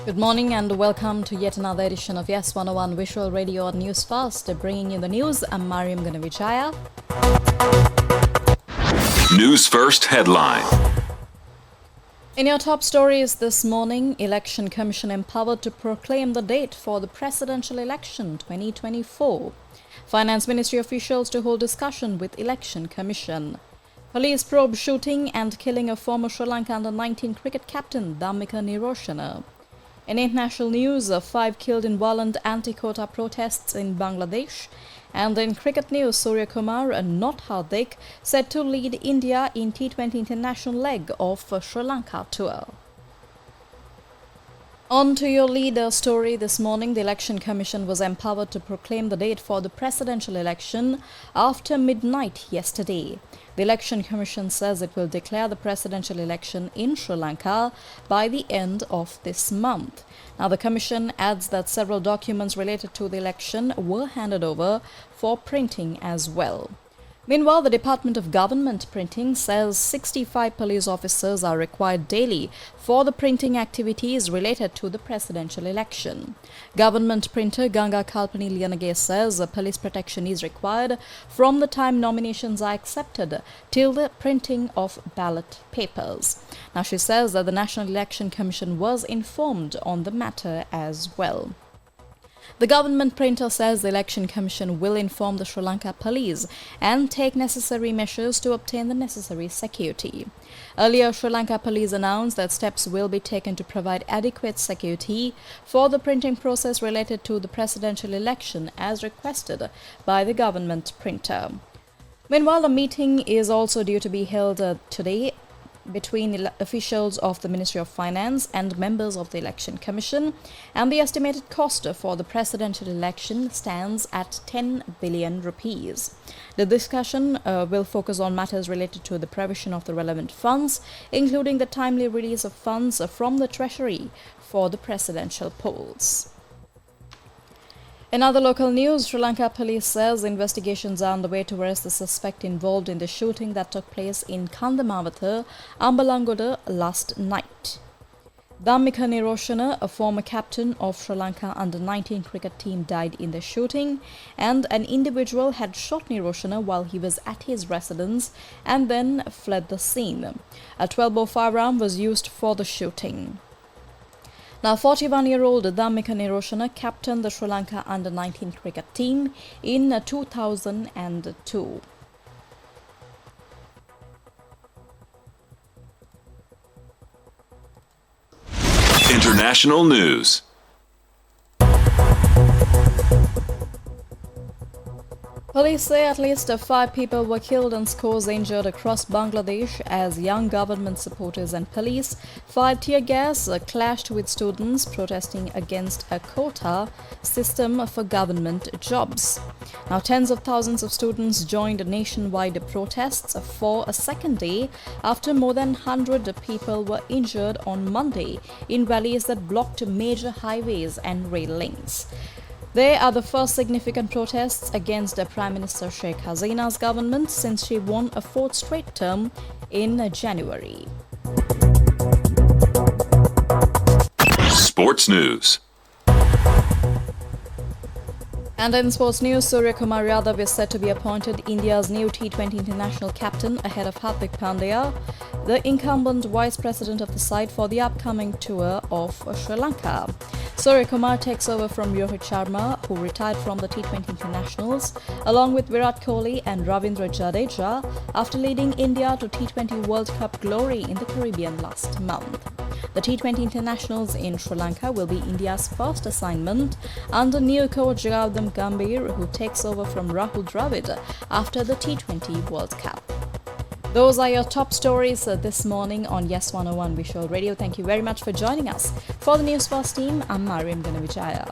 Good morning and welcome to yet another edition of Yes 101 Visual Radio on Newsfirst, bringing you the news. I'm Mariam Ganavijaya. Newsfirst headline. In your top stories this morning, Election Commission empowered to proclaim the date for the presidential election 2024. Finance Ministry officials to hold discussion with Election Commission. Police probe shooting and killing of former Sri Lanka under-19 cricket captain Dhammika Niroshana. In international news, 5 killed in violent anti-quota protests in Bangladesh. And in cricket news, Surya Kumar, not Hardik, set to lead India in T20 international leg of Sri Lanka tour. On to your leader story this morning. The Election Commission was empowered to proclaim the date for the presidential election after midnight yesterday. The Election Commission says it will declare the presidential election in Sri Lanka by the end of this month. Now, the Commission adds that several documents related to the election were handed over for printing as well. Meanwhile, the Department of Government Printing says 65 police officers are required daily for the printing activities related to the presidential election. Government printer Ganga Kalpani Liyanage says police protection is required from the time nominations are accepted till the printing of ballot papers. Now, she says that the National Election Commission was informed on the matter as well. The government printer says the Election Commission will inform the Sri Lanka police and take necessary measures to obtain the necessary security. Earlier, Sri Lanka police announced that steps will be taken to provide adequate security for the printing process related to the presidential election as requested by the government printer. Meanwhile, a meeting is also due to be held today between officials of the Ministry of Finance and members of the Election Commission, and the estimated cost for the presidential election stands at 10 billion rupees. The discussion will focus on matters related to the provision of the relevant funds, including the timely release of funds from the Treasury for the presidential polls. In other local news, Sri Lanka police says investigations are underway to arrest the suspect involved in the shooting that took place in Kandamavatha, Ambalangoda last night. Dhammika Niroshana, a former captain of Sri Lanka under-19 cricket team, died in the shooting, and an individual had shot Niroshana while he was at his residence and then fled the scene. A 12-bore firearm was used for the shooting. Now, 41-year-old Dhammika Niroshana captained the Sri Lanka under-19 cricket team in 2002. International news. Police say at least 5 people were killed and scores injured across Bangladesh as young government supporters and police fired tear gas, clashed with students protesting against a quota system for government jobs. Now, tens of thousands of students joined nationwide protests for a second day after more than 100 people were injured on Monday in rallies that blocked major highways and rail links. They are the first significant protests against Prime Minister Sheikh Hasina's government since she won a 4th straight term in January. Sports news. And in sports news, Surya Kumar Yadav is set to be appointed India's new T20 international captain ahead of Hardik Pandya, the incumbent vice president of the side, for the upcoming tour of Sri Lanka. Surya Kumar takes over from Rohit Sharma, who retired from the T20 internationals, along with Virat Kohli and Ravindra Jadeja, after leading India to T20 World Cup glory in the Caribbean last month. The T20 internationals in Sri Lanka will be India's first assignment under new coach Gautam Gambhir, who takes over from Rahul Dravid after the T20 World Cup. Those are your top stories this morning on Yes 101 Visual Radio. Thank you very much for joining us. For the Newsfirst team, I'm Mariam Ganavijaya.